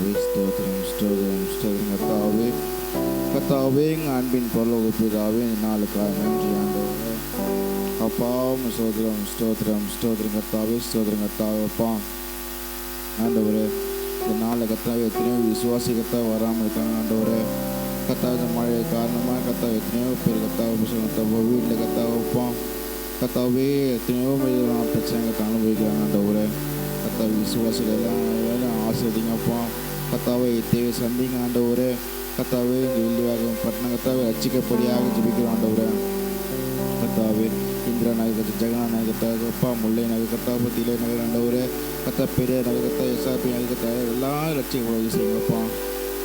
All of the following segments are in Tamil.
கத்தாவே ஸ்தோத்திரம் ஸ்தோத்திரம் ஸ்தோத்திரம். கத்தாவே கத்தாவே எங்கள் அன்பின் பரலோக பிதாவே இந்த நாளுக்காக நன்றி ஆண்டவரே. அப்பா ஸ்தோத்திரம் ஸ்தோத்திரம் ஸ்தோத்திரம். கத்தாவே ஸ்தோத்திரம். கத்தாவே அப்பா ஆண்டவரே இந்த நாளில் கத்தாவே எத்தனையோ விசுவாசி கத்தாவே வராமல் இருக்காங்க ஆண்டவரே. கத்தாவே இந்த மழை காரணமாக கத்தாவே எத்தனையோ பேர் கத்தாவை வீட்டில் கத்தாவை அப்பா கத்தாவே எத்தனையோ பிரச்சனை கத்த அனுபவிக்கிறாங்க ஆண்டவரே. கத்தாவை விசுவாசிகள் எல்லாம் ஆசிரியங்கப்பா. கத்தாவை தேவை சந்திங்க ஆண்டவரே. கத்தாவே இந்த வெள்ளியாக பட்டணம் கத்தாவை ரட்சிக்கப்படியாக ஜெபிக்கிறோம் ஆண்டவரே. கத்தாவே இந்திரா நகர் ஜெகனா நகர் கத்தாப்பா முல்லை நகர் கத்தாப்பா திலை நகர் ஆண்டவரே. கத்தா பெரிய நகர் கத்தா எஸ்ஆர்பி நகர் கத்தா எல்லாம் ரட்சிக்கப்பட செய்யுங்கப்பா.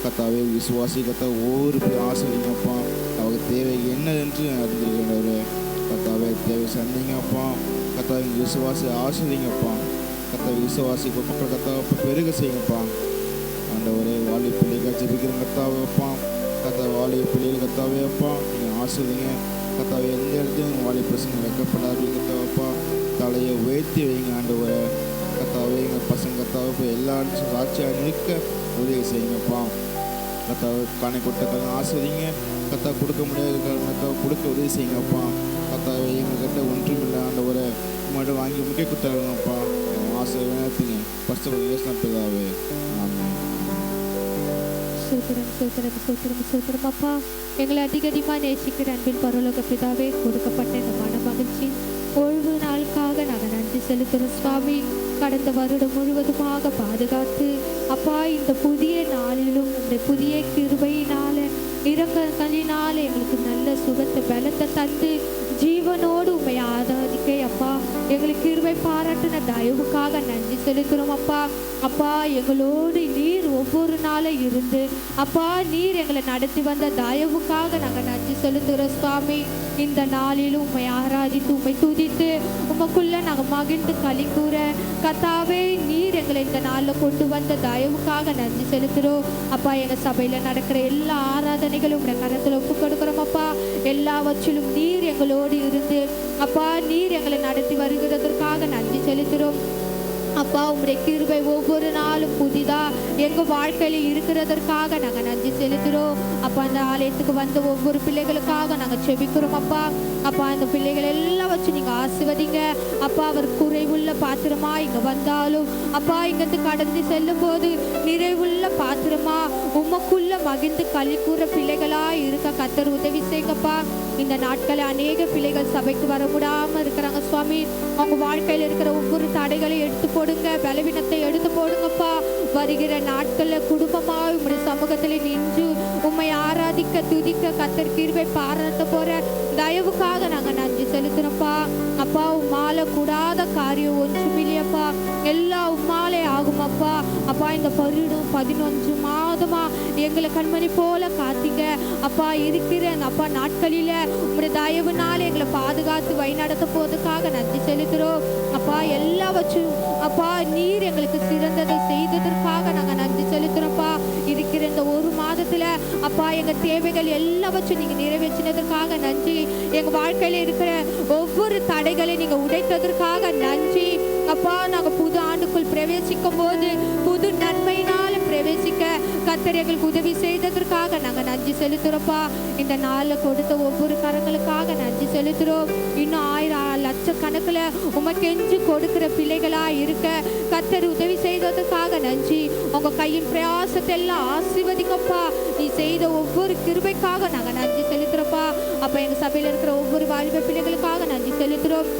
கத்தாவே விசுவாசி கத்தா ஒவ்வொரு பேர் ஆசிரியங்கப்பா. அவங்க தேவை என்னதென்று அறிஞ்சிருக்கின்றவரே. கத்தாவே தேவை சந்திங்கப்பா. கத்தாவை விசுவாசி ஆசிரியங்கப்பா. கத்தா விசுவாசி மக்கள் கத்தாவை பெருக செய்யுங்கப்பா ஆண்டவரே. வாலி பிள்ளைகள் ஜெபிக்கிற கத்தாவைப்பா. கத்தா வாலி பிள்ளைகள் கத்தாவே அப்பா நீங்கள் ஆசிரியங்க. கத்தாவை எந்த இடத்துலையும் வாலி பிரச்சனை வைக்கப்படாது கத்தாவைப்பா. தலையை உயர்த்தி வைங்க ஆண்டவரை. கத்தாவே எங்கள் பசங்க கத்தாவை எல்லா சாட்சியாக நிற்க உதவி செய்யுங்கப்பா. கத்தாவை காணை கொடுத்த ஆசிரியங்க. கத்தா கொடுக்க முடியாத கத்தாவை கொடுக்க உதவி செய்யுங்கப்பா. கத்தாவை எங்கள்கிட்ட ஒன்றுமில்லை ஆண்டவரை உங்கள்கிட்ட வாங்கி முக்கிய கொடுத்தாங்கப்பா. ஆசை வேணாத்தீங்க ஃபஸ்ட்டு பிதாவே. ஆமென். சூத்திரம் சூத்திரம் சூத்திரம் சூத்திரம் அப்பா. எங்களை அதிகமாக நேசிக்கிற அன்பின் பரலோக பிதாவே, கொடுக்கப்பட்ட இந்த மன மகிழ்ச்சி ஓய்வு நாளுக்காக நாங்கள் நன்றி செலுத்துகிறோம் சுவாமி. கடந்த வருடம் முழுவதுமாக பாதுகாத்து அப்பா இந்த புதிய நாளிலும் இந்த புதிய கிருபையினால இரங்கலினால எங்களுக்கு நல்ல சுகத்தை பலத்தை தந்து ஜீவனோடு உண்மை ஆராதிக்க அப்பா எங்களுக்கு கிருபை பாராட்டின தயவுக்காக நன்றி செலுத்துகிறோம் அப்பா. அப்பா எங்களோடு நீர் ஒவ்வொரு நாளும் இருந்து அப்பா நீர் எங்களை நடத்தி வந்த தயவுக்காக நாங்கள் நன்றி செலுத்துகிறோம் சுவாமி. இந்த நாளிலும் உண்மை ஆராதித்து உண்மை துதித்து உமக்குள்ள நாங்கள் மகிழ்ந்து களி கூற கத்தாவே நீர் எங்களை இந்த நாளில் கொண்டு வந்த தயவுக்காக நன்றி செலுத்துகிறோம் அப்பா. எங்கள் சபையில் நடக்கிற எல்லா ஆராதனைகளும் உடைய கரத்தில் ஒப்பு கொடுக்குறோம் அப்பா. எல்லாவற்றிலும் நீர் எங்களோடு இருந்து அப்பா நீர் எங்களை நடத்தி வருகிறதற்காக நன்றி செலுத்துகிறோம் அப்பா. உங்களுடைய கிருபை ஒவ்வொரு நாளும் புதிதா எங்கள் வாழ்க்கையில் இருக்கிறதற்காக நாங்கள் நன்றி செலுத்துகிறோம் அப்பா. அந்த ஆலயத்துக்கு வந்த ஒவ்வொரு பிள்ளைகளுக்காக நாங்கள் செபிக்கிறோம் அப்பா. அப்பா இந்த பிள்ளைகள் எல்லாம் வச்சு நீங்கள் ஆசீர்வதிங்க அப்பா. அவர் குறைவுள்ள பாத்திரமா இங்கே வந்தாலும் அப்பா இங்கிருந்து கடந்து செல்லும் போது நிறைவுள்ள பாத்திரமா உமக்குள்ள மகிழ்ந்து களி கூற பிள்ளைகளா இருக்க கத்தர் உதவி செய்யுங்கப்பா. இந்த நாட்களில் அநேக பிள்ளைகள் சபைக்கு வர முடியாமல் இருக்கிறாங்க சுவாமி. அவங்க வாழ்க்கையில் இருக்கிற ஒவ்வொரு தடைகளையும் எடுத்து போடுங்க, பலவீனத்தை எடுத்து போடுங்கப்பா. வருகிற நாட்களில் குடும்பமாக உங்களுடைய சமூகத்தில் நின்று உண்மை ஆராதிக்க துதிக்க கத்தர் கிருபை பாராட்ட போற தயவுக்காக நாங்கள் நன்றி செலுத்துறோம்ப்பா. அப்பா உம்மால கூடாத காரியம் ஒன்றுமில்லையப்பா, எல்லாம் உம்மாலே ஆகும் அப்பா. அப்பா இந்த 11 மாதமா எங்களை கண்மணி போல காத்தீங்க அப்பா. இருக்கிற அப்பா நாட்களில உங்களுடைய தயவுனால எங்களை பாதுகாத்து வழிநடத்த போவதற்காக நன்றி செலுத்துறோம் அப்பா. எல்லாவற்றும் அப்பா நீர் எங்களுக்கு சிறந்ததை செய்ததற்காக நாங்கள் நன்றி செலுத்துறோம்ப்பா. இருக்கிற இந்த ஒரு மாதத்துல அப்பா எங்க தேவைகள் எல்லாவற்றும் நீங்க நிறைவேற்றினதற்காக நன்றி. எங்க வாழ்க்கையில இருக்கிற ஒவ்வொரு தடைகளை நீங்க உடைத்ததற்காக நன்றி அப்பா. நாங்க புது ஆண்டுக்குள் பிரவேசிக்கும் போது புது நன்மையினால பிரவேசிக்க கர்த்தர் எங்களுக்கு உதவி செய்ததற்காக நாங்க நன்றி செலுத்துறோம்ப்பா. இந்த நாளில் கொடுத்த ஒவ்வொரு கரங்களுக்காக நன்றி செலுத்துறோம். இன்னும் 1000 லட்சக்கணக்கில் உமக்கெஞ்சு கொடுக்கிற பிள்ளைகளா இருக்க கர்த்தர் உதவி செய்ததற்காக நன்றி. உங்க கையின் பிரயாசத்தை எல்லாம் ஆசீர்வதிக்கப்பா. நீ செய்த ஒவ்வொரு கிருபைக்காக நாங்க நன்றி செலுத்துறோம்ப்பா. அப்ப எங்க சபையில இருக்கிற ஒவ்வொரு வாலிப பிள்ளைகளுக்காக நன்றி செலுத்துறோம்.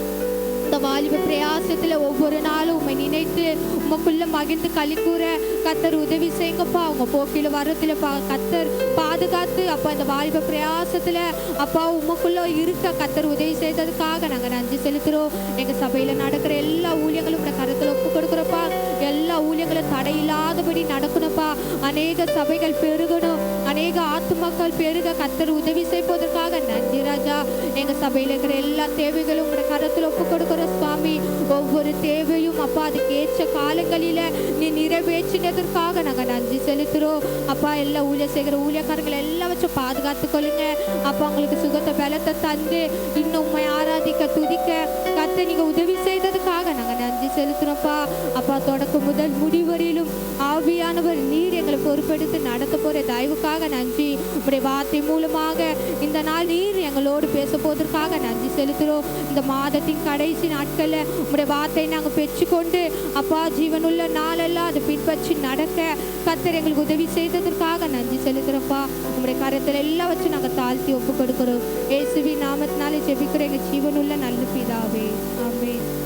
இந்த வாலிப பிரயாசத்துல ஒவ்வொரு நாளும் உண்மை நினைத்து உமக்குள்ள மகிழ்ந்து களி கூற கர்த்தர் உதவி செய்யுங்கப்பா. அவங்க போக்கில வரத்துல கர்த்தர் பாதுகாத்து அப்பா இந்த வாலிப பிரயாசத்துல அப்பா உமக்குள்ள இருக்க கர்த்தர் உதவி செய்ததுக்காக நாங்க நன்றி செலுத்துறோம். எங்க சபையில நடக்கிற எல்லா ஊழியங்களும் கரத்துல ஒப்பு கொடுக்குறப்பா. எல்லா ஊழியங்களும் தடையில்லாதபடி நடக்கணும்ப்பா. அநேக சபைகள் பெருகணும், அநேக ஆத்துமாக்கள் பெருக கர்த்தர் உதவி செய்வதற்காக நன்றி ராஜா. எங்க சபையில இருக்கிற எல்லா தேவைகளும் உங்களுடைய கரத்துல ஒப்பு கொடுக்குற சுவாமி. ஒவ்வொரு தேவையும் அப்பா அதுக்கு ஏற்ற காலங்களில நீ நிறைவேற்றினதற்காக நாங்க நன்றி செலுத்துறோம் அப்பா. எல்லா ஊழியர் செய்கிற ஊழியக்காரங்களை எல்லாம் வச்சு பாதுகாத்து கொள்ளுங்க அப்பா. உங்களுக்கு சுகத்தை பலத்தை தந்து இன்னும் உண்மை ஆராதிக்க துதிக்க கர்த்தர் நீங்க உதவி செய்ததுக்காக நாங்க நன்றி செலுத்துறோம்ப்பா அப்பா. தொடக்கம் முதல் முடிவரையிலும் ஆவியானவர் நீர் எங்களை பொறுப்பெடுத்து நடத்த போற தயவுக்காக நன்றி. உடைய வார்த்தை மூலமாக இந்த நாள் நீர் எங்களோடு பேச போவதற்காக நன்றி செலுத்துகிறோம். இந்த மாதத்தின் கடைசி நாட்களில் உடைய வார்த்தை நாங்கள் பெற்றுக்கொண்டு அப்பா ஜீவனுள்ள நாளெல்லாம் அதை பின்பற்றி நடக்க கர்த்தர் எங்களுக்கு உதவி செய்ததற்காக நன்றி செலுத்துகிறப்பா. உங்களுடைய கரத்தில் எல்லாம் வச்சு நாங்கள் தாழ்த்தி ஒப்பு கொடுக்கிறோம். இயேசுவின் நாமத்தினாலே ஜெபிக்கிற எங்கள் ஜீவனுள்ள நல்ல பிதாவே, ஆமென்.